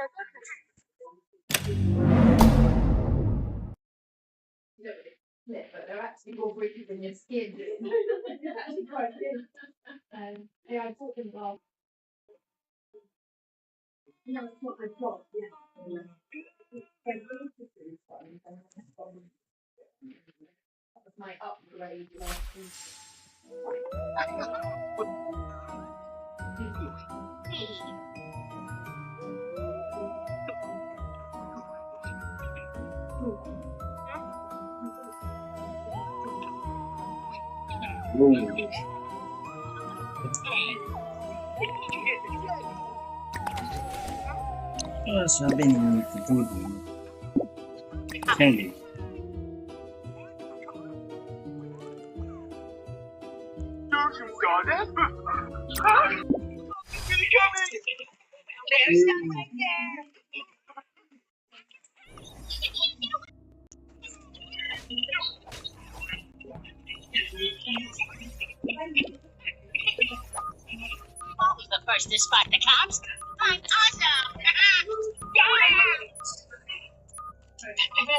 You don't really flip, but they're actually more breathing than your skin. It's actually quite good. Yeah, I thought them well. No, it's what I've got, yeah. That was my upgrade last week. Nossa, bem muito tudo. Entendi. There's some right there. Always the first to spot the cops. I'm awesome.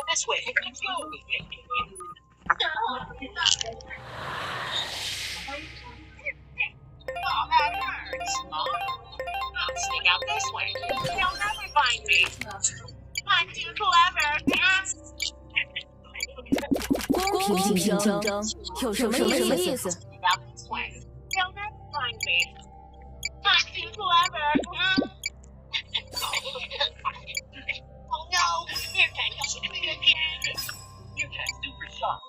This way. Oh, that hurts. I'll sneak out this way. They'll never find me. I'm too clever. 公平竞争有什么意思？ Sneak out this way. They'll never find me. I'm too clever. Oh no! Here comes me again. You had super shock.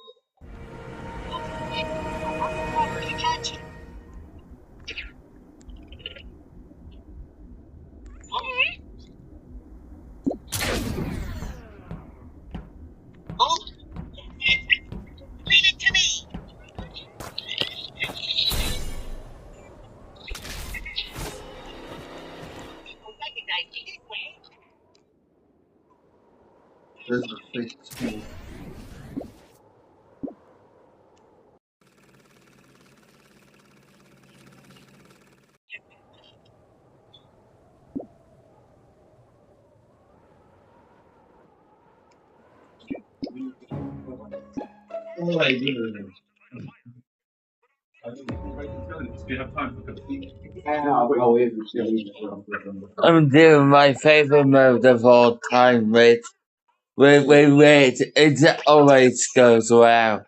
Never to catch you. Oh, leave it to me. People recognize me this way. There's a fake school. Oh, I do. I'm doing my favorite mode of all time. Wait. It always goes well.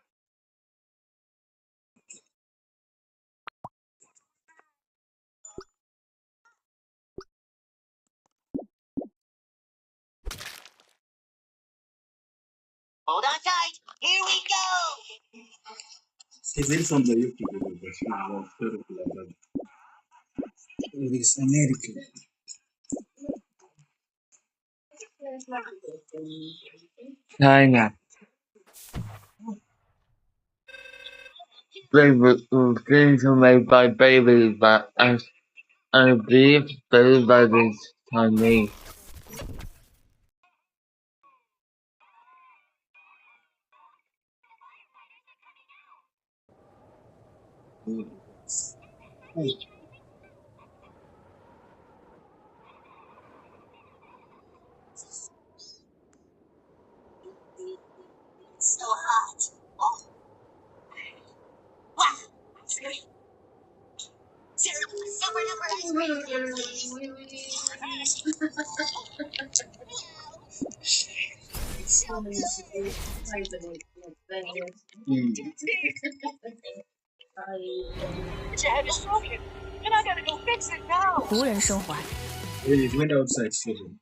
Hold on tight. Here we go. Seversão da YouTube, eles América. China. Favorite things are made by babies, but I believe everybody's Chinese. It's so hot. Oh. Wow. Super duper ice cream, please. It's so good. Your head is broken, and I gotta go fix it now. 无人生还。 It went outside sleeping.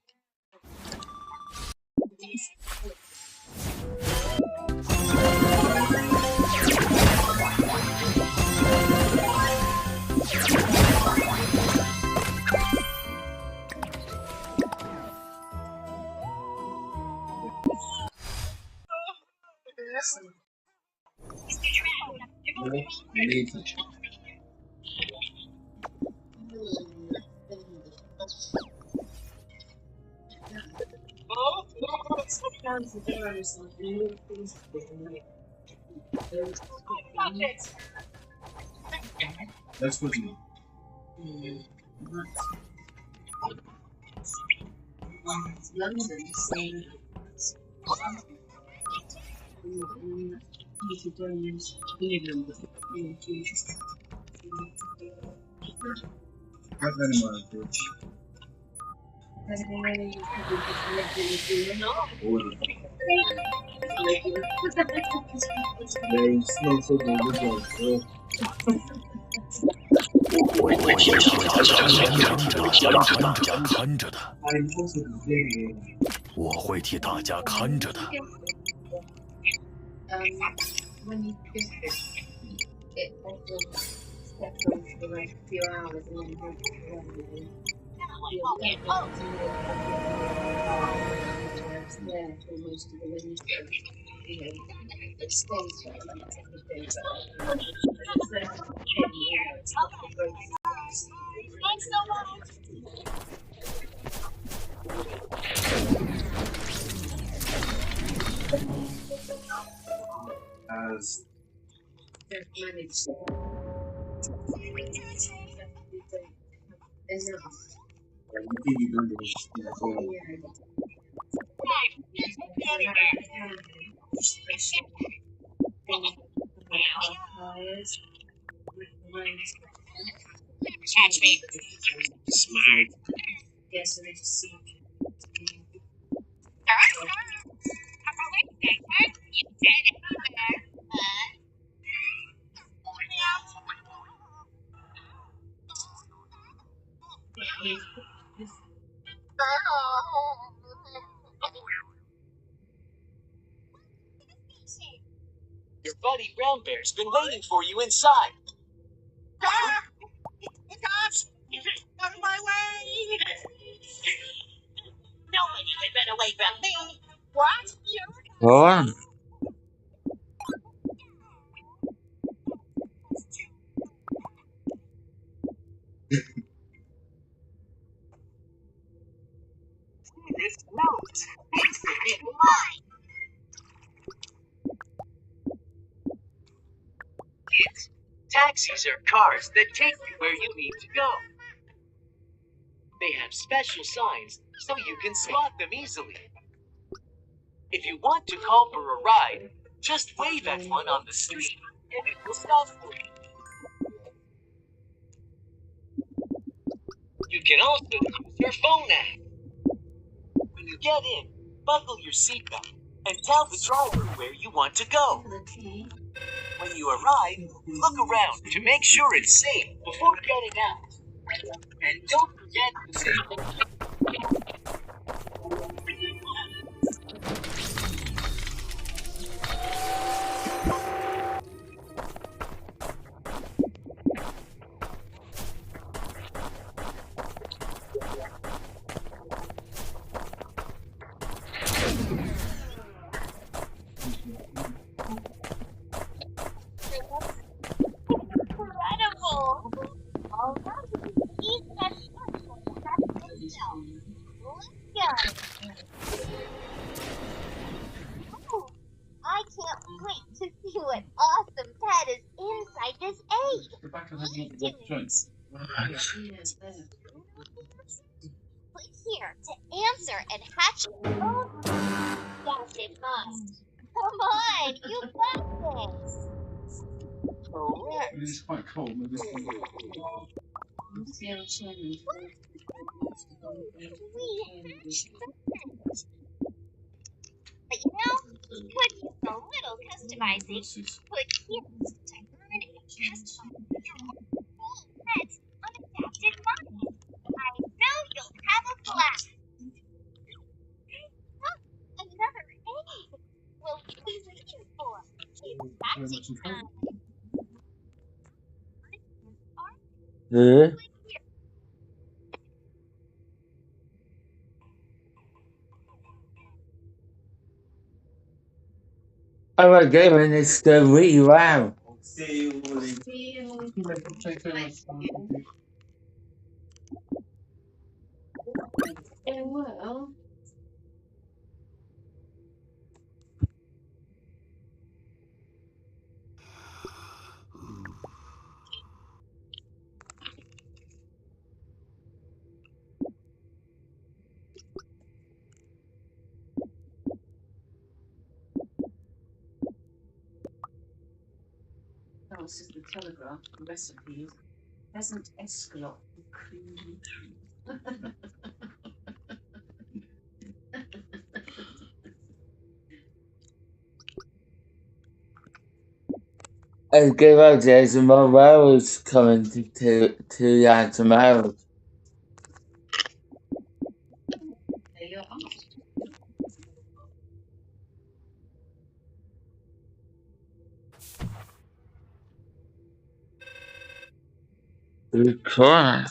That's what you Have animal approach. There is no so good as well. 我会替大家看着的， I'm also playing. 我会替大家看着的。 When you kiss it also steps on for like a few hours and then goes there for most of the winter. You know, it stays for like everything, but it's there for 10 years. It's not the growth. Thanks so much. As They've managed enough. anything you don't do is Catch me. Smart. Yes, so they just see. Your buddy Brown Bear's been waiting for you inside. Cops! Out of my way! Nobody can run away from me. What? Ủa? This note. It's a bit mine. Kids, taxis are cars that take you where you need to go. They have special signs so you can spot them easily. If you want to call for a ride, just wave at one on the street and it will stop for you. You can also use your phone app. When you get in, buckle your seatbelt and tell the driver where you want to go. When you arrive, look around to make sure it's safe before getting out. And don't forget to say Incredible! All right. Eat that special. Let's go. Oh, I can't wait to see what awesome pet is inside this egg. Click here to answer and hatch your own. Yes, it must. Come on, you got this. Correct. It is quite cold. Maybe We hatched the birds. But you know, we could use a little customizing. Click here to earn and customize your own cool pets on Adapted Mind. I know you'll have a blast. Look, another egg. What are we waiting for? It's hatching time. Ừ. Oh my god, and it's the re-round. Well. else is the telegraph recipes. Pheasant escalope with cream and cream. I give out Jason more railroads coming to that tomorrow. There you are. Record.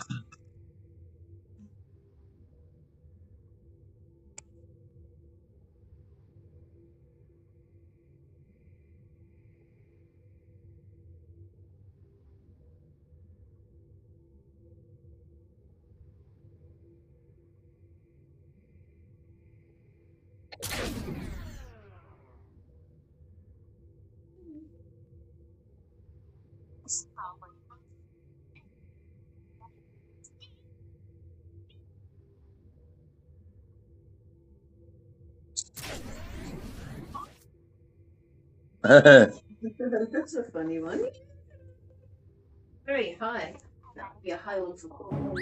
That's a funny one. Very high. That would be a high one for Paul.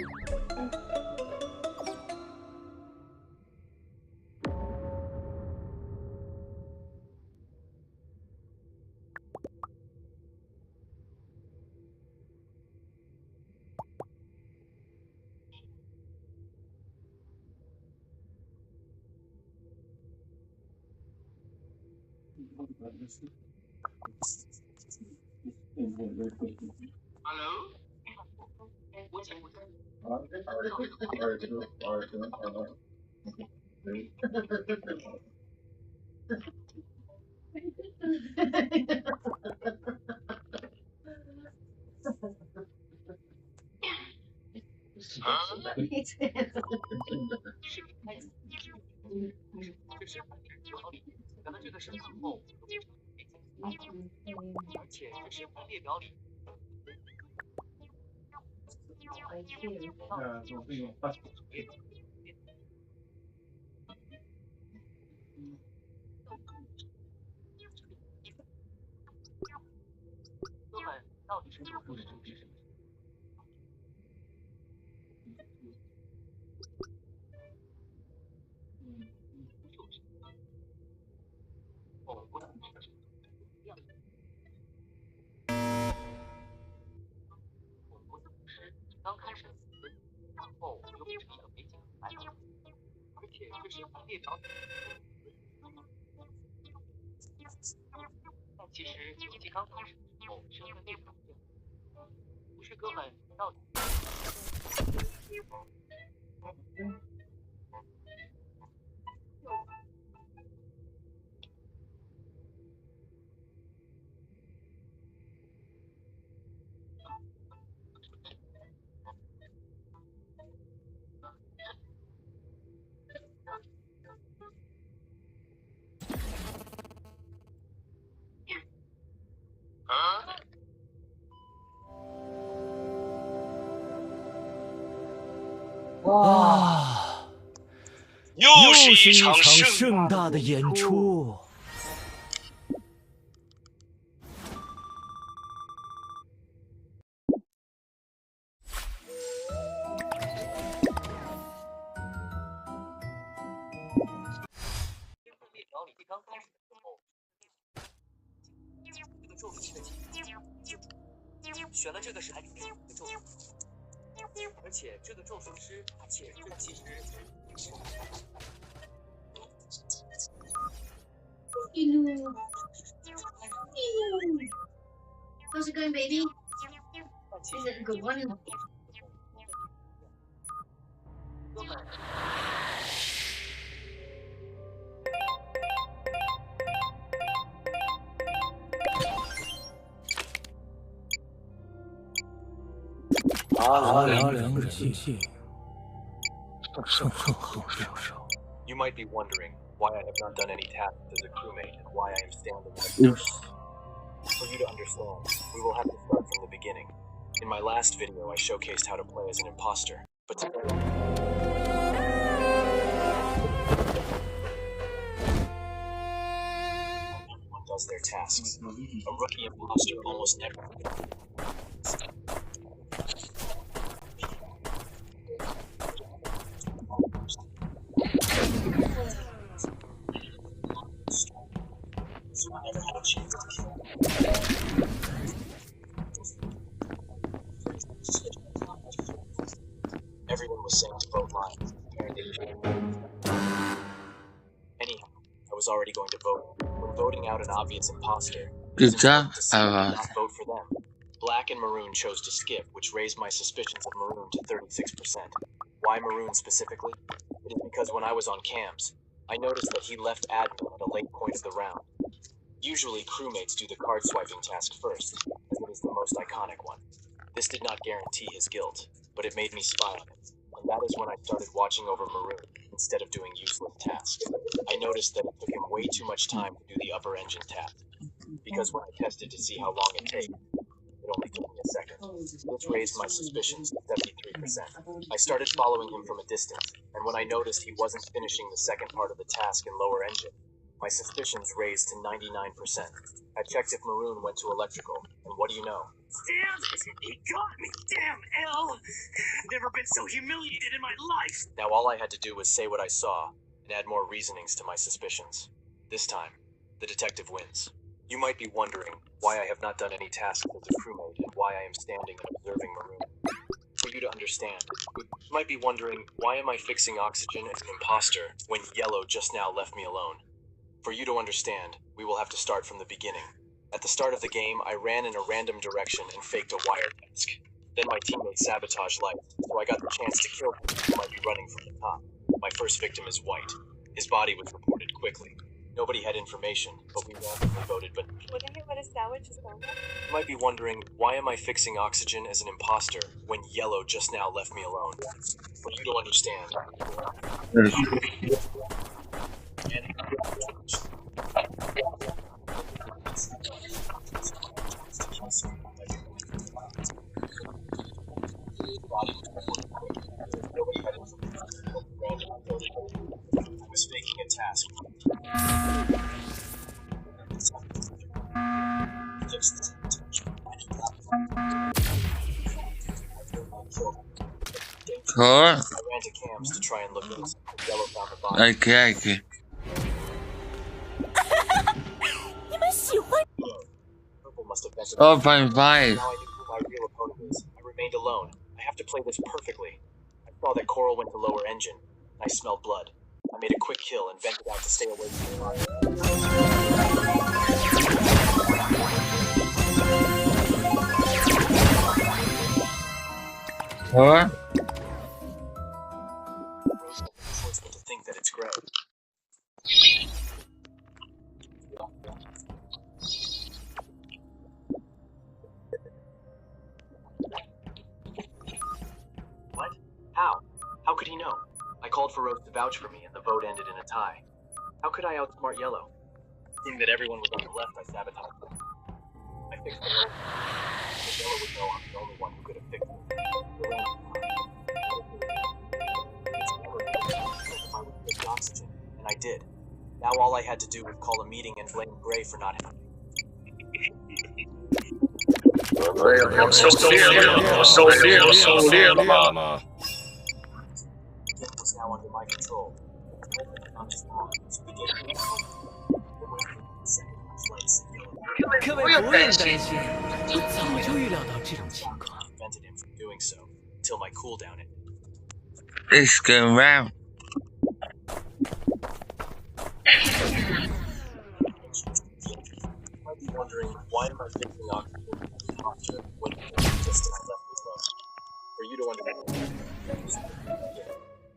Hello?啊，又是一场盛大的演出。选了这个是还另一个咒术，而且这个咒术师，这其实。How's it going, baby? Is it a good one? 他俩人尽兴，胜后留守。 You might be wondering why I have not done any tasks as a crewmate and why I am standing right here. For you to understand, we will have to start from the beginning. In my last video, I showcased how to play as an imposter, but today... Everyone does fails their tasks. A rookie imposter almost never. Never had a chance to kill. Everyone was saying to vote lines. Anyhow, I was already going to vote. When voting out an obvious imposter, it was Good job, important to see and not vote for them. Black and Maroon chose to skip, which raised my suspicions of Maroon to 36%. Why Maroon specifically? It is because when I was on cams, I noticed that he left admin at a late point of the round. Usually, crewmates do the card swiping task first, as it is the most iconic one. This did not guarantee his guilt, but it made me spy on him, and that is when I started watching over Maroon instead of doing useless tasks. I noticed that it took him way too much time to do the upper engine task, because when I tested to see how long it takes, it only took me a second. This raised my suspicions to 73%. I started following him from a distance, and when I noticed he wasn't finishing the second part of the task in lower engine, my suspicions raised to 99%. I checked if Maroon went to electrical, and what do you know? Damn it! He got me! Damn, L! I've never been so humiliated in my life! Now all I had to do was say what I saw, and add more reasonings to my suspicions. This time, the detective wins. You might be wondering why I have not done any tasks as a crewmate and why I am standing and observing Maroon. For you to understand, you might be wondering why am I fixing oxygen as an imposter when Yellow just now left me alone. For you to understand, we will have to start from the beginning. At the start of the game, I ran in a random direction and faked a wire task. Then my teammate sabotaged lights, so I got the chance to kill him who might be running from the top. My first victim is White. His body was reported quickly. Nobody had information, but we randomly voted, but you might be wondering, why am I fixing oxygen as an imposter when Yellow just now left me alone? For you to understand. Nobody had information, but we randomly voted. I was faking a task. Cool. I ran to cams to try and look innocent, but Yellow found the body. Okay. Purple must have vented. Oh, fine, fine. Now I knew who my real opponent is. I remained alone. I have to play this perfectly. I saw that Coral went to lower engine. I smelled blood. I made a quick kill and vented out to stay away from the fire. Huh? Rose had no choice but to think that it's Grey. What? How? How could he know? I called for Rose to vouch for me and the vote ended in a tie. How could I outsmart Yellow? Seeing that everyone was on the left, I sabotaged them. I fixed the road. But Yellow would know I'm the only one who could have fixed it. The rain was I would fix oxygen, and I did. Now all I had to do was call a meeting and blame Gray for not helping. Glip was now under my control. I'm just wrong. The prevented him from doing so until my cooldown ended. It's going round. You might be wondering, why am I fixing oxygen posture when just I left me alone? For you to understand.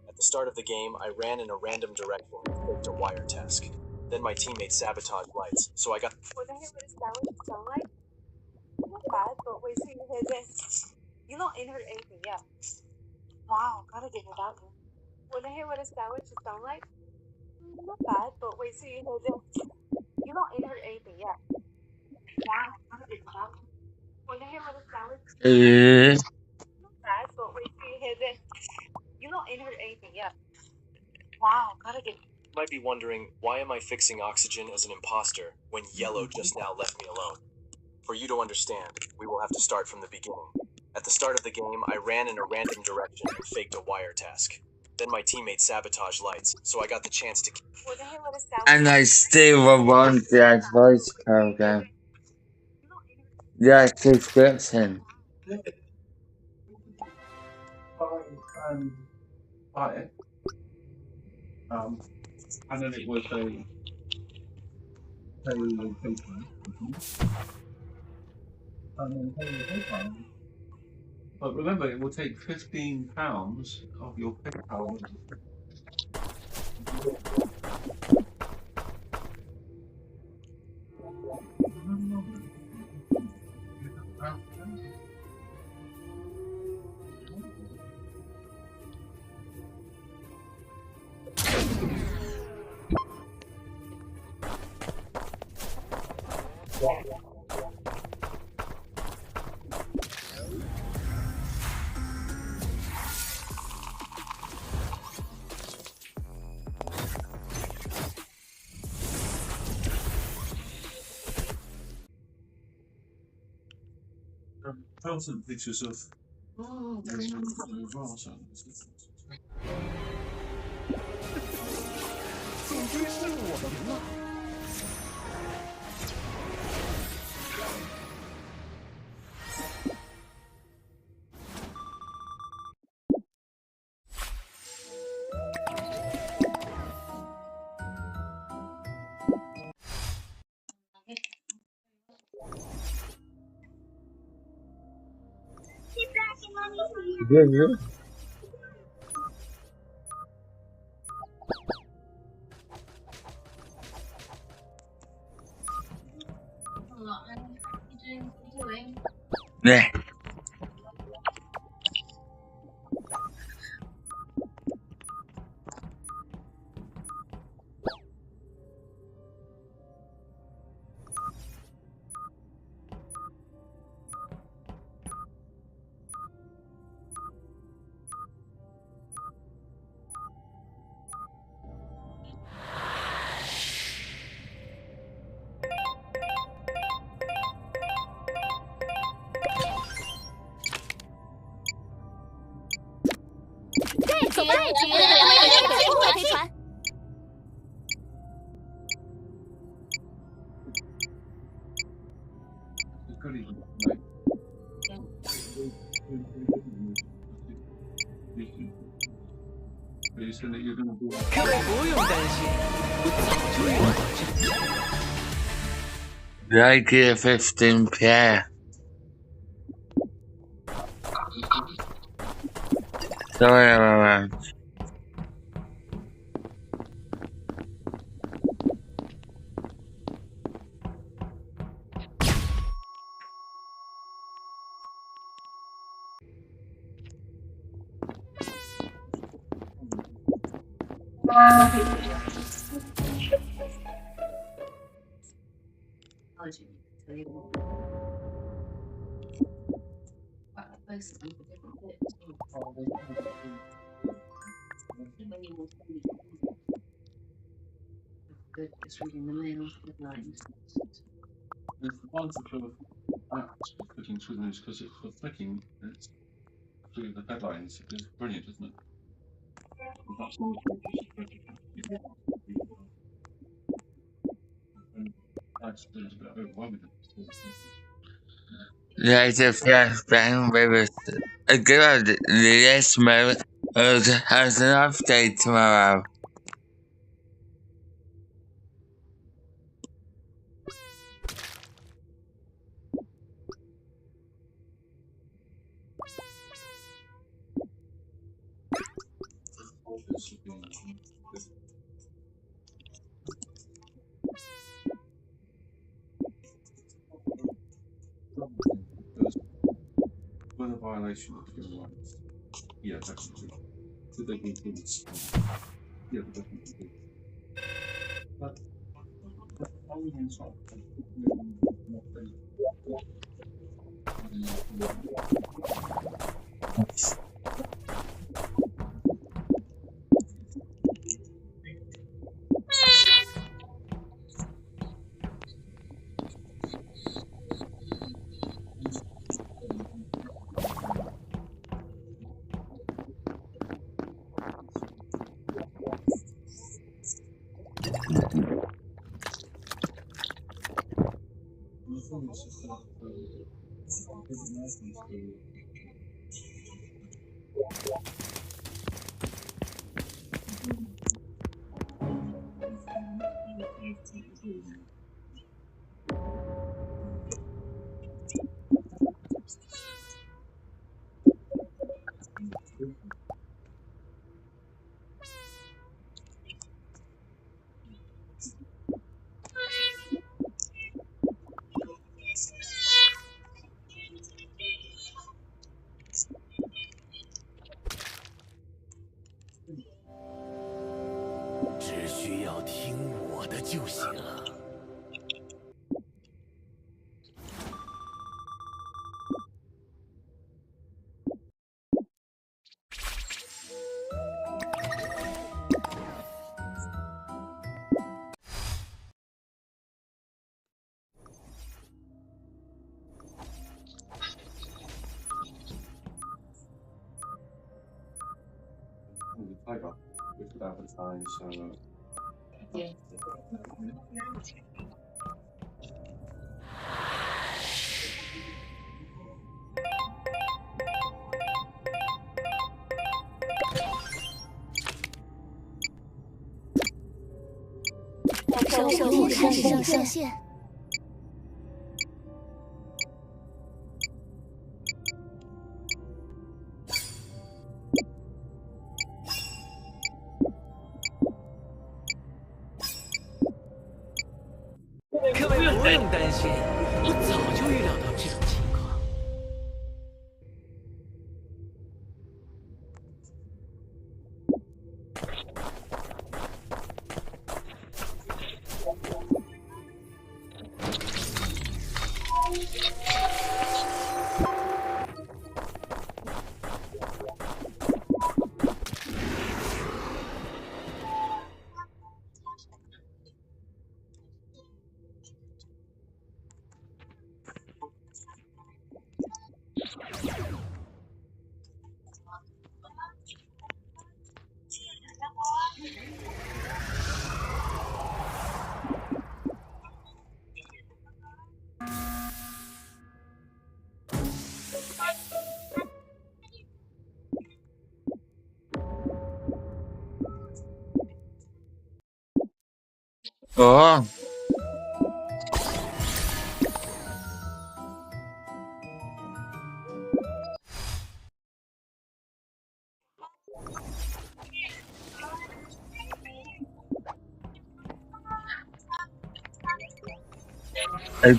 At the start of the game, I ran in a random direction and faked a wire task. Then my teammate sabotaged lights, so I got. You don't inherit anything yet. Wow, gotta give it that one. Wanna hear what a sandwich would sound like? Not bad, but wait till you hear this. You don't inherit anything yet. Wow, gotta give it that one. Wanna hear what a sandwich would sound like? Not bad, but wait till you hear this. You don't inherit anything yet. Wow, gotta give it. might be wondering, why am I fixing Oxygen as an imposter when Yellow just now left me alone? For you to understand, we will have to start from the beginning. At the start of the game, I ran in a random direction and faked a wire task. Then my teammate sabotaged lights, so I got the chance to... What the hell would a sandwich? And I still want that voice program. You don't enter. That subscription. Buy it. And then it was a pay and then pay your PayPal. But remember, it will take £15 of your PayPal. Some pictures of. Oh, very nice. Sit back and let me see you. Yeah. Yeah.走吧，飞船。各位不用担心，我早就预料到这。 Like it 15p. Sorry about that. Just reading the mail headlines. There's the bunch of apps for clicking through the news because it's for clicking through the headlines. It's brilliant, isn't it? That's not that's a bit overwhelming. There's a flashbang with a good yes mode has an update tomorrow. When a violation of human rights, yeah, definitely. Should they be included? Yeah, definitely. But only inside. 只需要听我的就行。太高，就是大分差一下了。生物开始上线。各位不用担心，我早就预料到这种情况。哦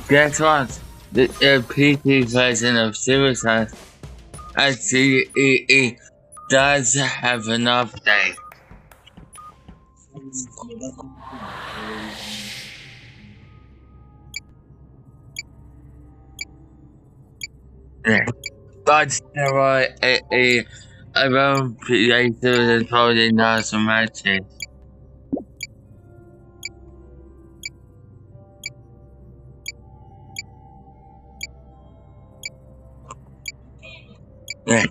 ，guess what? The PC version of Suicide SCEE does have an update. Yeah. But there are around creators and holding nice matches. Yeah.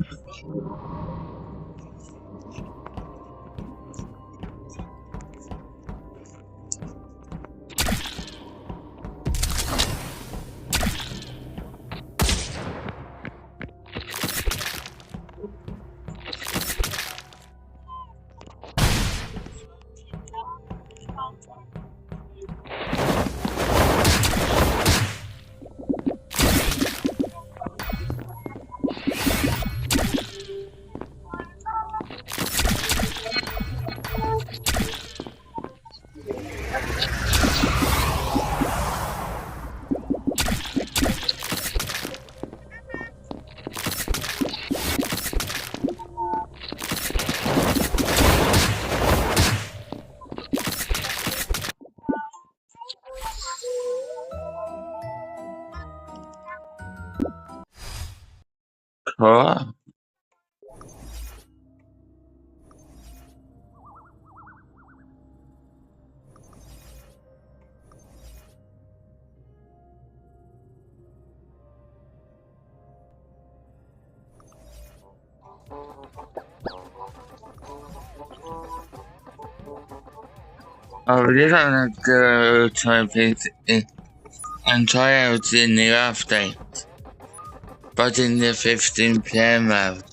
Cool. I believe I'm gonna go to my PC and try out the new update, but in the 15 PM mode.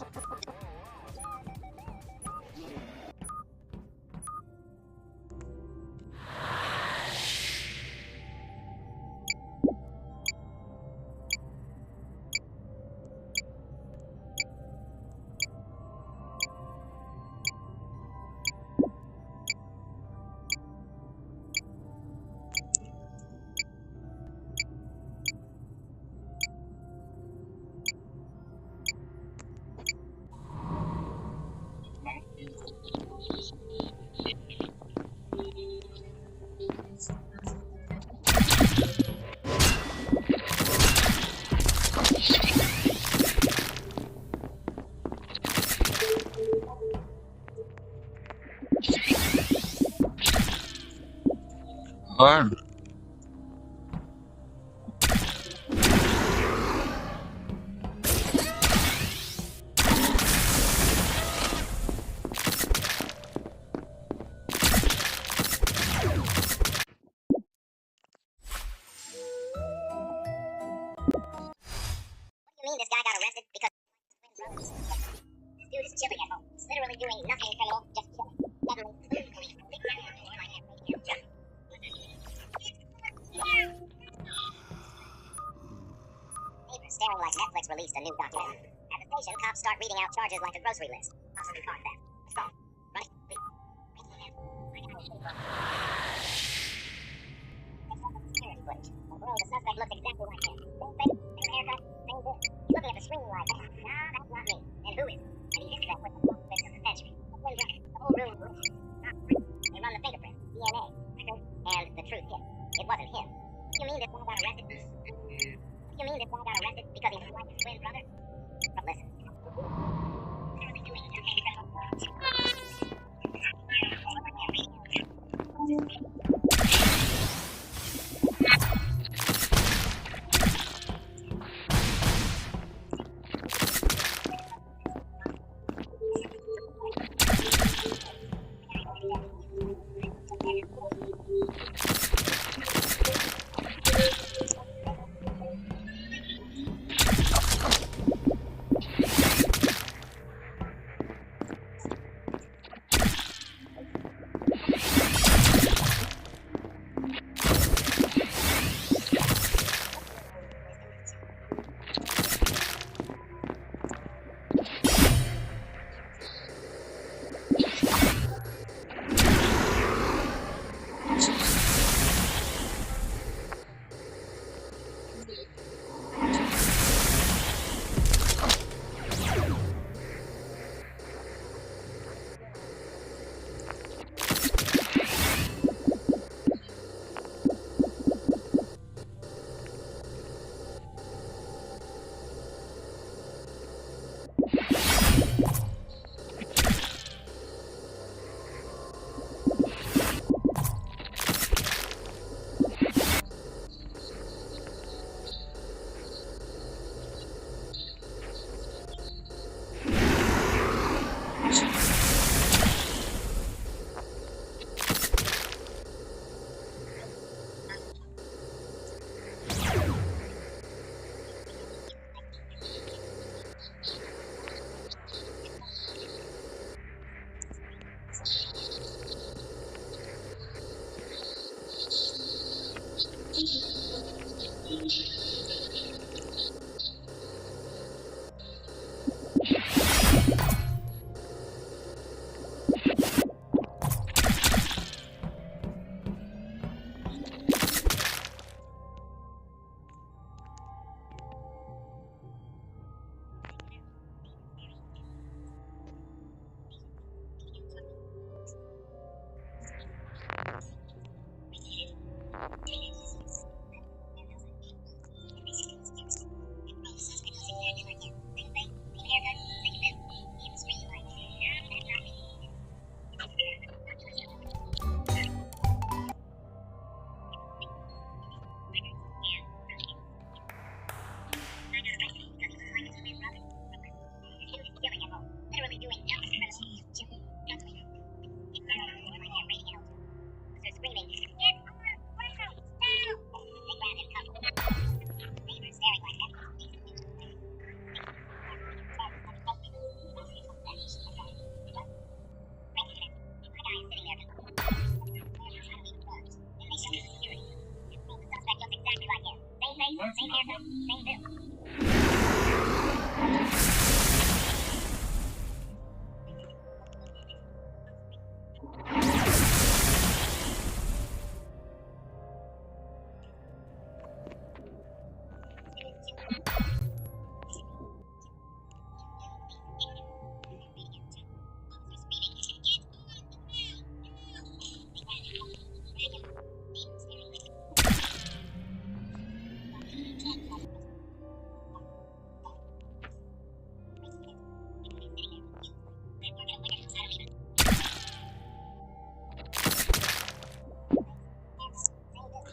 Oh, What do you mean this guy got arrested because this dude is chilling at home, literally doing nothing criminal, just chilling. Suddenly, boom, police, big guy, like that radio. Neighbors staring like Netflix released a new documentary. At the station, cops start reading out charges like a grocery list. Possibly car theft. Let's go. Right? Please. Security footage. And boy, the suspect looks exactly like him. Same face, same haircut, same beard. He's looking at the screen like, nah, that's not me. And who is it? And he hits them with the plot twist of the century. The twin brother. The whole room glitches. Not free. They run the fingerprint, DNA, record, and the truth hits. It wasn't him. What do you mean this guy got arrested? What do you mean this guy got arrested because he looked like his twin brother? But listen. What are they doing?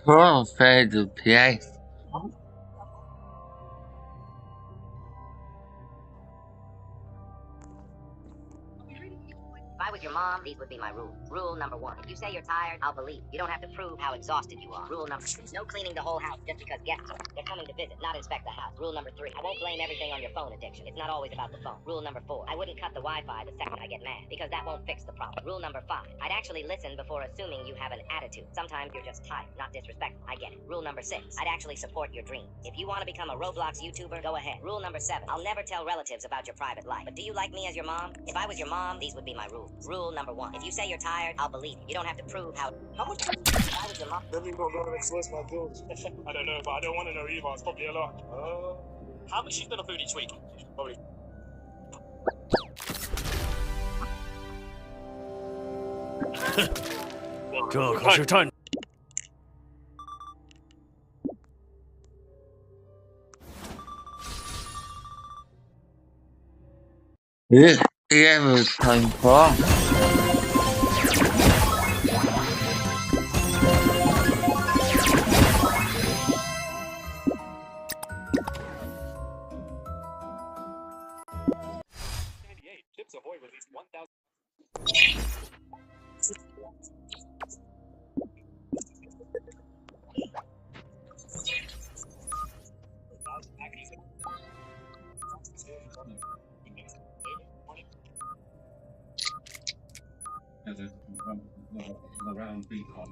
Cool, fair to play. If I was your mom, these would be my rules. Rule number 1. If you say you're tired, I'll believe. You don't have to prove how exhausted you are. Rule number 2. No cleaning the whole house just because guests are. They're coming to visit, not inspect the house. Rule number 3. I won't blame everything on your phone addiction. It's not always about the phone. Rule number 4. I wouldn't cut the Wi-Fi the second I get mad, because that won't fix the problem. Rule number 5. I'd actually listen before assuming you have an attitude. Sometimes you're just tired, not disrespectful. I get it. Rule number 6. I'd actually support your dream. If you want to become a Roblox YouTuber, go ahead. Rule number 7. I'll never tell relatives about your private life. But do you like me as your mom? If I was your mom, these would be my rules. Rule number 1. If you say you're tired, I'll believe you. You don't have to prove how much. If I was your mom. Then we got to express my bills. I don't know, but I don't want to know either. It's probably a lot. How much you spend on food each week? Probably. Yeah, it was time for. Chips Ahoy released 1,000. As a round beacon.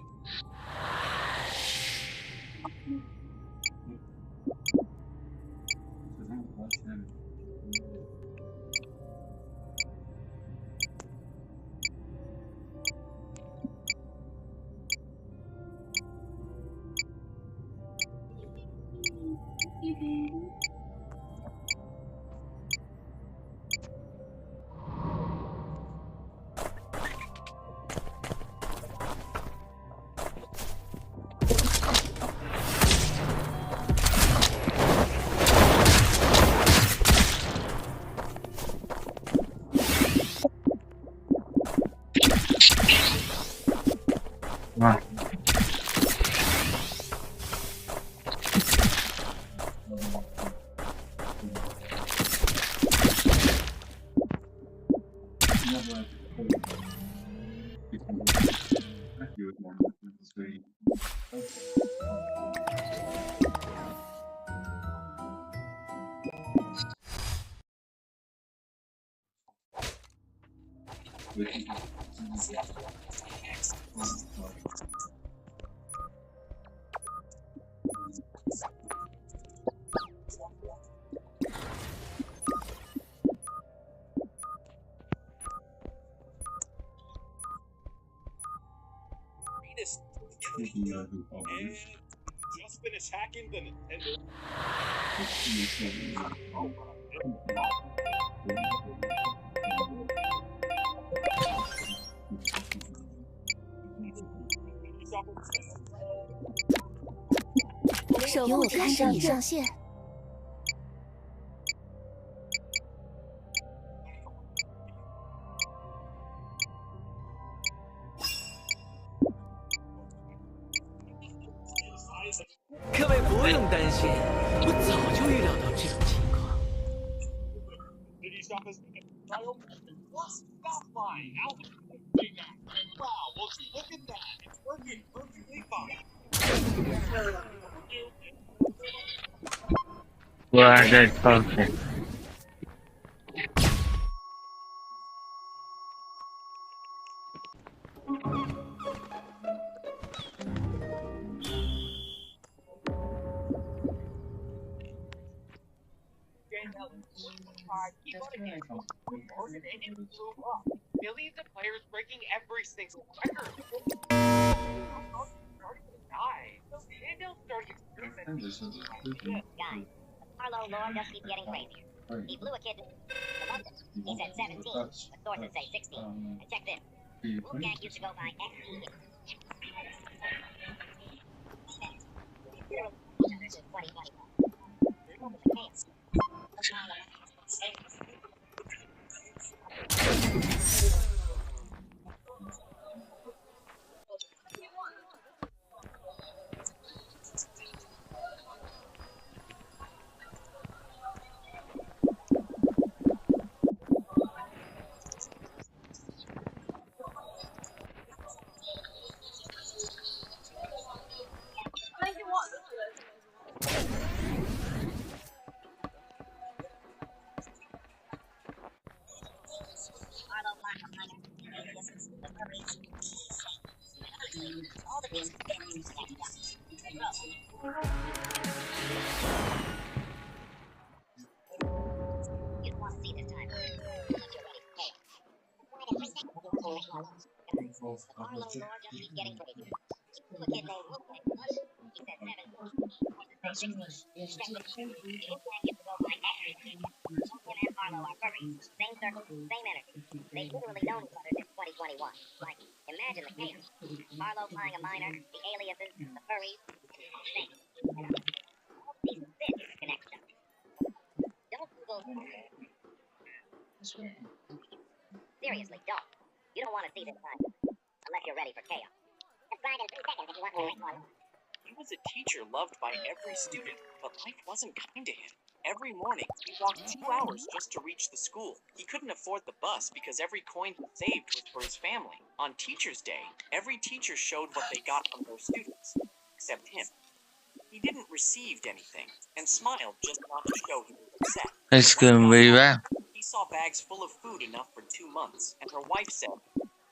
Right. And just finished hacking the Nintendo.守护之神已上线。各位不用担心，我早就预料到这种情况。Well, that's perfect. Keep on again. Ordered and it blew up. Millions of players breaking every single record. Starting to die. And they'll start experimenting. Guys, Arlo lore just keeps getting crazier. He blew a kid to London. He said 17, but sources say 16. And check this. Wolfgang used to go by XE. 2021. Arlo Black on Minor. All the pieces connected up. You don't want to see this time. Unless you're ready for chaos. Arlo lore just keeps getting crazier. He blew a kid named Wolfgang to London. He said 7. Sources say 16. Wolfgang gets to go by XE. Wolfgang and Arlo are furries. Same circle, same energy. They've literally known each other since 2021. Like, imagine the chaos. Arlo flying a minor, the aliases, the furries, all same. All these bits connect up. Don't Google. Seriously, don't. You don't want to see this time. Unless you're ready for chaos. Subscribe in 3 seconds if you want to hear more. He was a teacher loved by every student, but life wasn't kind to him. Every morning, he walked 2 hours just to reach the school. He couldn't afford the bus because every coin he saved was for his family. On Teacher's Day, every teacher showed what they got from their students, except him. He didn't receive anything, and smiled just not to show he was upset. It's gonna be that. He saw bags full of food enough for 2 months, and her wife said,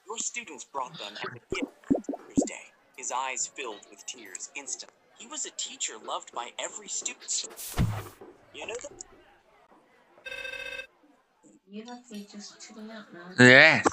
"Your students brought them as a gift for Teacher's Day." His eyes filled with tears instantly. He was a teacher loved by every student. You know that? You have to just chilling out now. Yeah.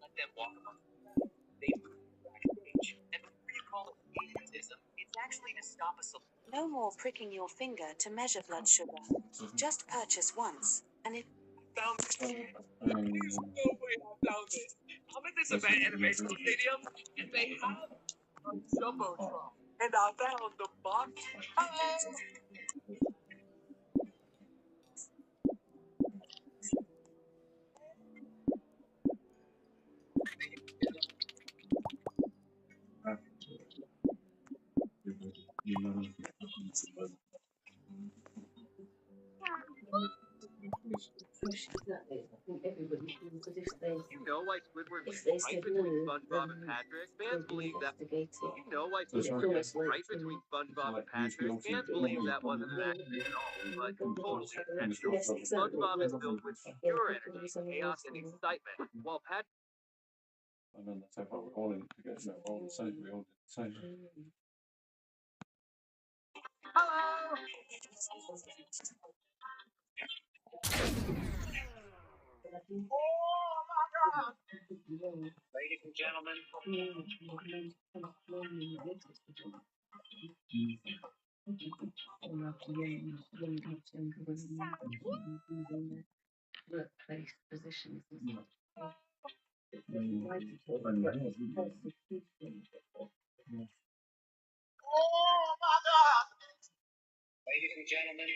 Let them walk among them. They move backstage. And before you call it egotism, it's actually to stop us. No more pricking your finger to measure blood sugar. Just purchase once, and if Found this. There's no way I found this. I'm at this event at a baseball stadium, and they have a jumbotron. And I found the box. You know why Squidward was They right said between no, SpongeBob and then Patrick? they'll Fans be believe that. investigating. You know why It's Squidward was almost like right between SpongeBob and Patrick? Fans believe that wasn't an accident at all, but totally intentional. Yes, exactly. SpongeBob is Yeah. filled with Yeah, pure probably energy, someone chaos, else and in there. excitement, while Patrick And then that's how we're all in together. We're all the same. We all did the same. Ladies and gentlemen, Workplace positions. ladies and gentlemen,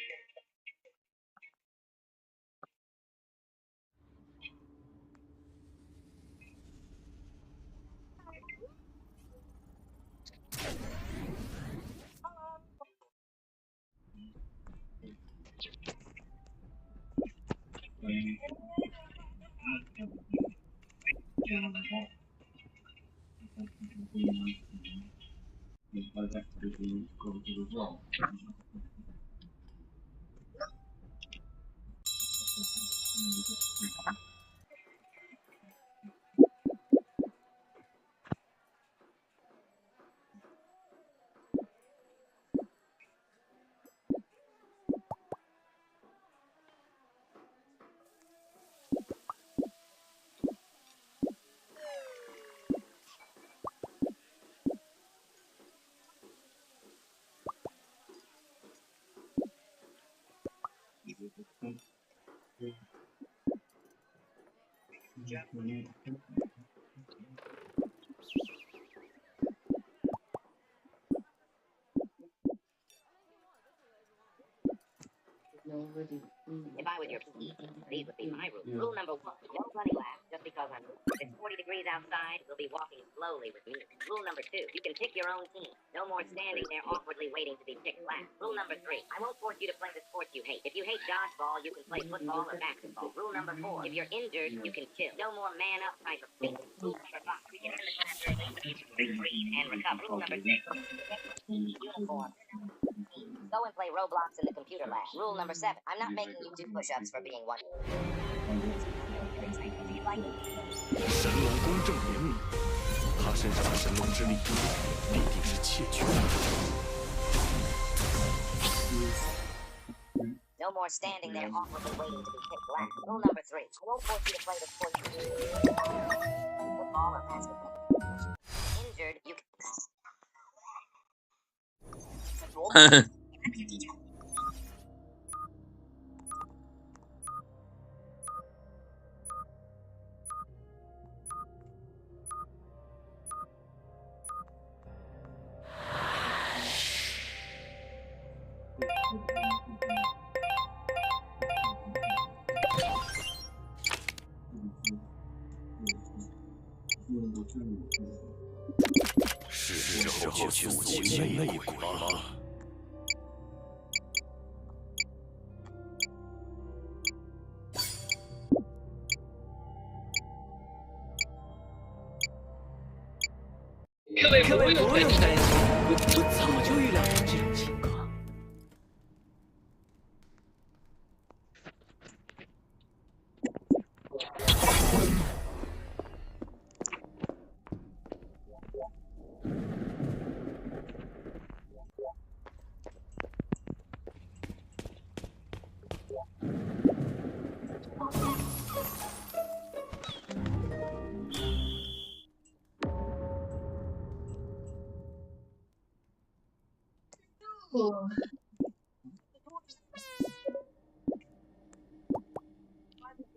If I was your PE, these would be my rules. Rule number 1, no running laps just because I'm moving. If it's 40 degrees outside, we'll be walking slowly with music. Rule number 2, you can pick your own team. No more standing there awkwardly waiting to be picked last. Rule number 3, I won't force you to play the sports you hate. If you hate dodgeball, you can play football or basketball. Rule number 4, if you're injured, you can chill. No more man up type of thing. Rule number 5, we can end the class early so you can breathe and recover. Rule number 6, uniform. Go and play Roblox in the computer lab. Rule number 7, I'm not making you do push-ups for being one. 神龙公正严明，他身上的神龙之力必定是窃取的。No more standing there awkwardly waiting to be picked last. Rule number 3, I won't force you to play the sport you do. Football or basketball. Injured, you can... 是时候去肃清内鬼了。各位不用担心，我早就预料到这种情况。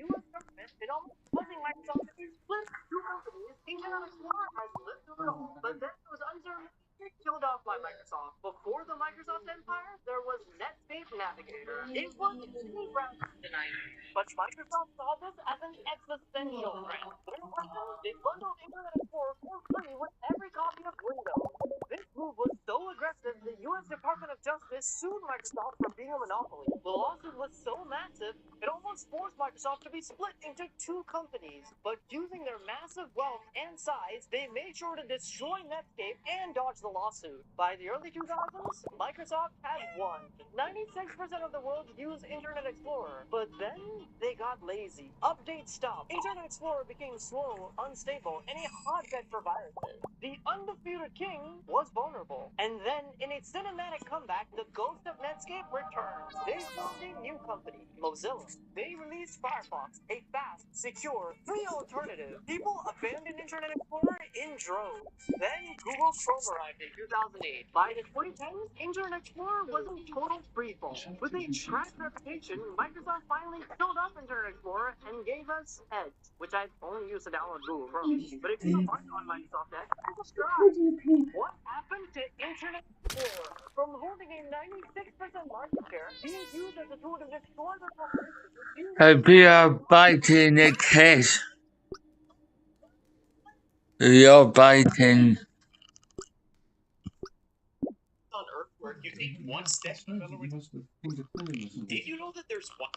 U.S. government, it almost causing Microsoft to be split two companies. Internet Explorer has lived through it all, but then it was uncertainly killed off by Microsoft. Before the Microsoft empire, there was Netscape Navigator. It was pretty rather tonight, but Microsoft saw this as an existential threat. What happened? They bundled Internet Explorer for free with every copy of Windows. This move was so aggressive, the U.S. Department of Justice sued Microsoft for being a monopoly. The lawsuit was so massive, it almost forced Microsoft to be split into two companies. But using their massive wealth and size, they made sure to destroy Netscape and dodge the lawsuit. By the early 2000s, Microsoft had won. 96% of the world used Internet Explorer, but then they got lazy. Updates stopped. Internet Explorer became slow, unstable, and a hotbed for viruses. The undefeated king was vulnerable. And then, in its cinematic comeback, the ghost of Netscape returns. They formed a new company, Mozilla. They released Firefox, a fast, secure, free alternative. People abandoned Internet Explorer in droves. Then Google Chrome arrived in 2008. By the 2010s, Internet Explorer was in total freefall. With a trash reputation, Microsoft finally filled up Internet Explorer and gave us Edge, which I only use to download Google Chrome. But if you aren't on Microsoft Edge, what happened to Internet Explorer? From holding a 96% market share, being used as a tool to destroy the corporation, I'd be a biting the case. You're biting. On Earth where if you take one step, did you know that there's one?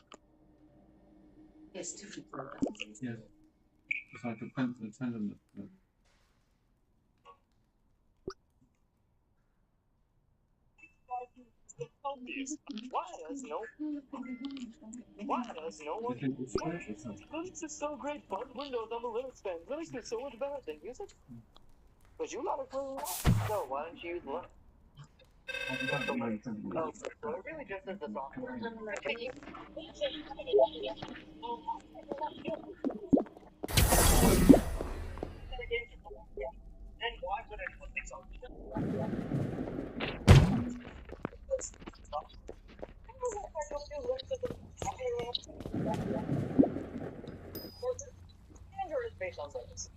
It's different. Yes. It's like a pendant. obvious. Why does no one? Linux is so great fun. Windows on the Linux fan. Linux is so much better than music. But you gotta clearly want. So why don't you use Linux? Oh, so it really just is the software. And why would anyone think so? Android is based on Linux.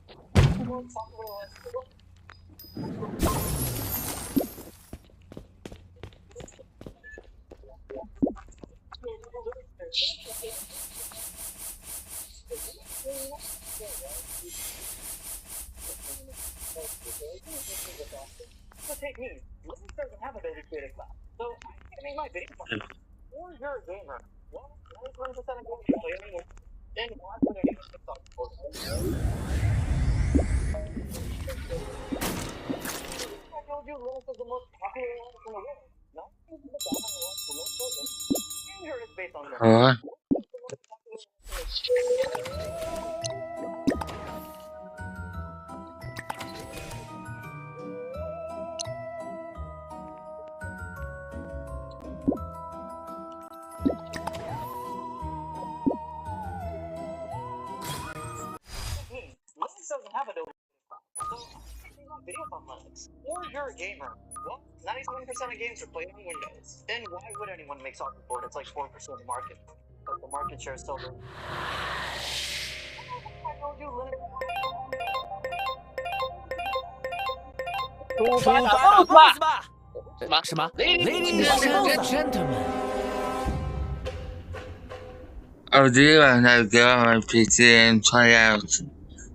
So take me. Linux doesn't have a dedicated class. So I can make my video file. Or you're a gamer. Well, 91% of gamers play anyway. Then why would anyone think so? I told you Linux is the most popular Linux in the world. No? Android is based on Linux. Huh? Linux doesn't have a video on Linux. Or you're a gamer. Well, 97% of games are played on Windows. Then why would anyone make soccer board? It's like 4% of the market. But the market share is still low. I told you Linux. 出发打 pose 吧！什么？Ladies and gentlemen， I'll do when I go on my PC and try out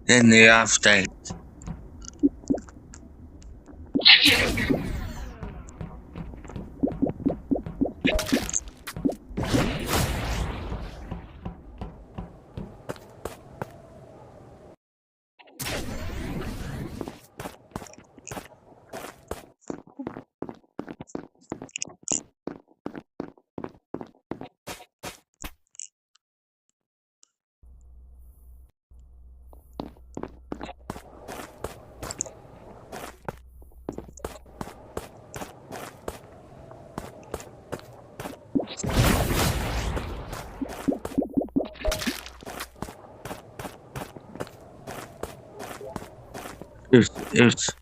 the new update. It's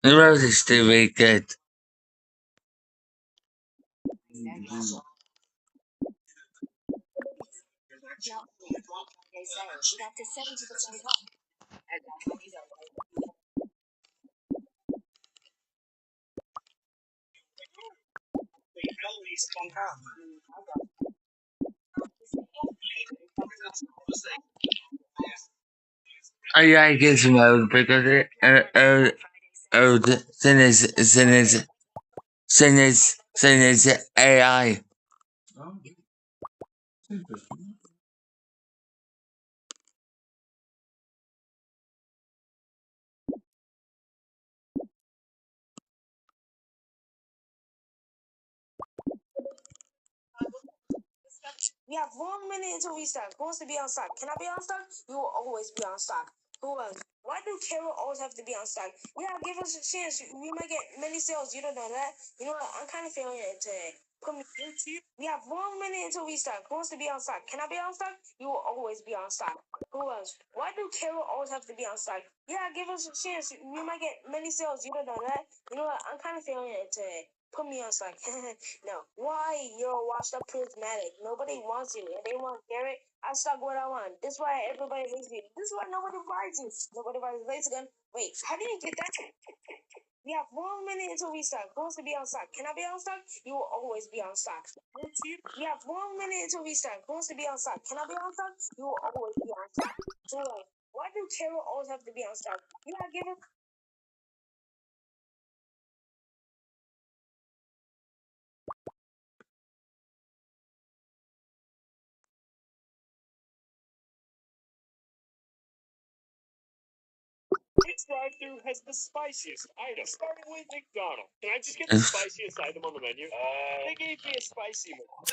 the road is still really good. I like this mode because thing is AI. We have 1 minute until we start. Who wants to be on stock? Can I be on stock? You will always be on stock. Who else? Why do Carol always have to be on stock? Yeah, give us a chance. We might get many sales. You don't know that. You know what? I'm kind of feeling it today. We have 1 minute until we start. Who wants to be on stock? Can I be on stock? You will always be on stock. Who else? Why do Carol always have to be on stock? Yeah, give us a chance. We might get many sales. You don't know that. You know what? I'm kind of feeling it today. Put me on stock. No. Why? You're a washed up prismatic. Nobody wants you. If they want carrot, I stock what I want. This is why everybody hates me. This is why nobody buys you. Nobody buys a laser gun. Wait, how did you get that? We have 1 minute until we start. Who wants to be on stock? Can I be on stock? You will always be on stock. We have 1 minute until we start. Who wants to be on stock? Can I be on stock? You will always be on stock. So, why do Carol always have to be on stock? You gotta give it. Each drive-thru has the spiciest item, starting with McDonald's. Can I just get the spiciest item on the menu? They gave me a spicy one.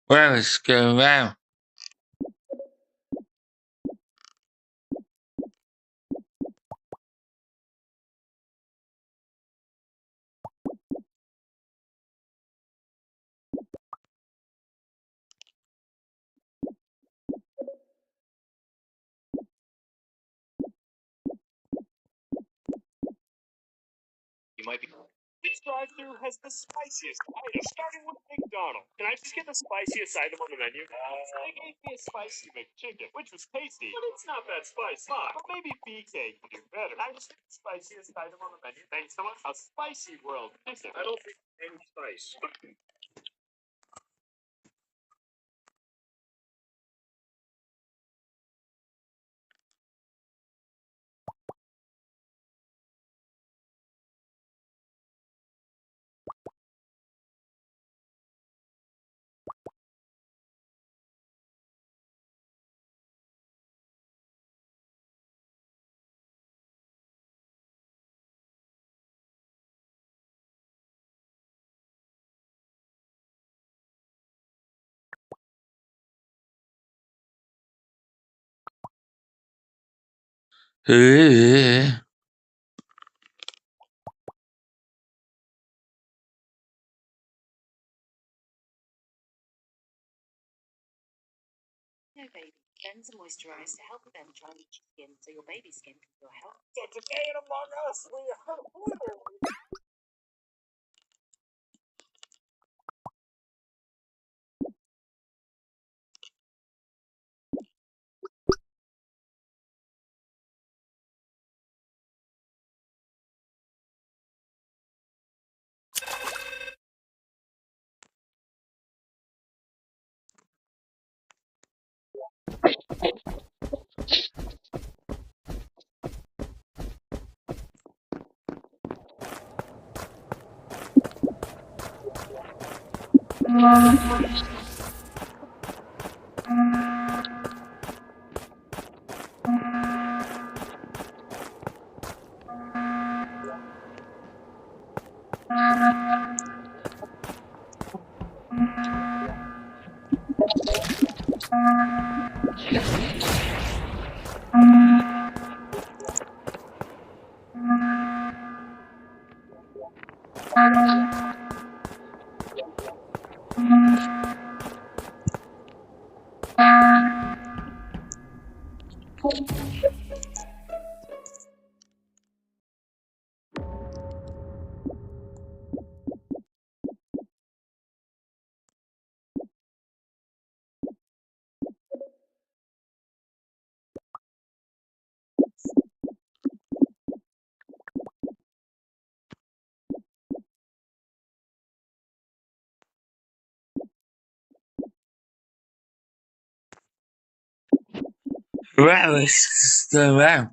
Well, let's go around. You might be. Each drive-thru has the spiciest item, starting with McDonald's. Can I just get the spiciest item on the menu? They gave me a spicy McChicken, which was tasty, but it's not that spicy. But maybe BK can do better. I just get the spiciest item on the menu. Thanks so much. A spicy world chicken. I don't think any spice. No, baby. Cleanse and moisturize to help prevent dry skin so your baby's skin can feel healthy. So today in Among Us, we are literally. Well, let's go around.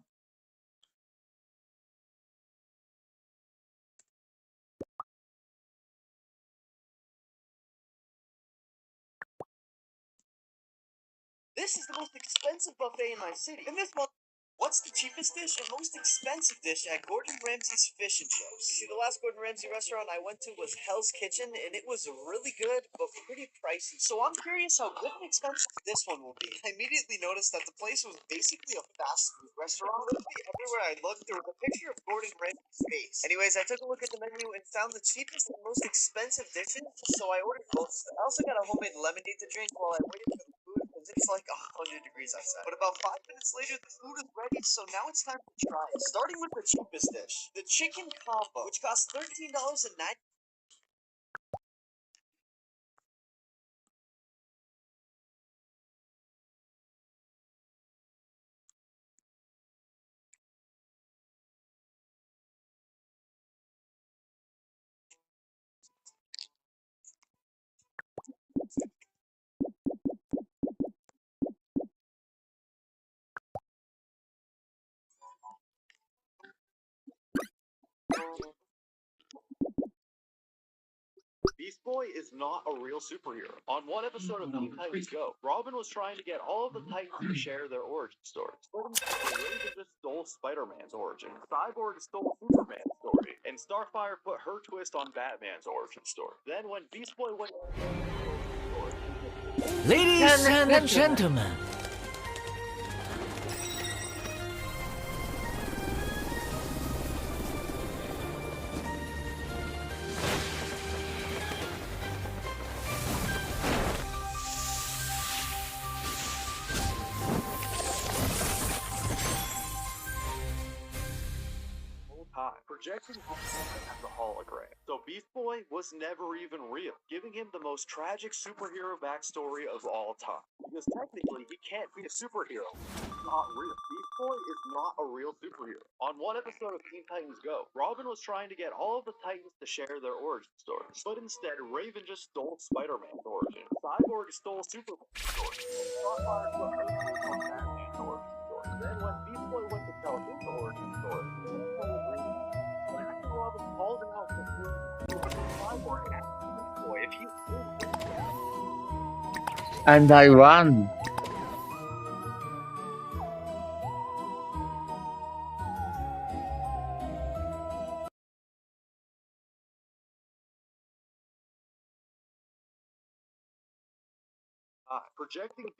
This is the most expensive buffet in my city. And this one, what's the cheapest? cheapest dish and most expensive dish at Gordon Ramsay's Fish and Chips. See, the last Gordon Ramsay restaurant I went to was Hell's Kitchen, and it was really good, but pretty pricey. So I'm curious how good and expensive this one will be. I immediately noticed that the place was basically a fast food restaurant. Literally everywhere I looked, there was a picture of Gordon Ramsay's face. Anyways, I took a look at the menu and found the cheapest and most expensive dishes, so I ordered both. I also got a homemade lemonade to drink while I waited for the food, because it's like 100 degrees outside. But about 5 minutes later, the food is ready, so now it's time to try it. Starting with the cheapest dish, the chicken combo, which costs $13.90. Beast Boy is not a real superhero. On one episode of Teen Titans Go, Robin was trying to get all of the Titans to share their origin stories. Raven just stole Spider-Man's origin. Cyborg stole Superman's story. And Starfire put her twist on Batman's origin story. Then when Beast Boy went... Ladies and gentlemen, projecting as a hologram. So Beast Boy was never even real, giving him the most tragic superhero backstory of all time. Because technically, he can't be a superhero. He's not real. Beast Boy is not a real superhero. On one episode of Teen Titans Go, Robin was trying to get all of the Titans to share their origin stories. But instead, Raven just stole Spider-Man's origin. Cyborg stole Superman's story. And Starfire put her twist on Batman's origin story. Then when Beast Boy went to tell his origin story, Robin called him out for Cyborg asked Beast Boy if he And I won. projecting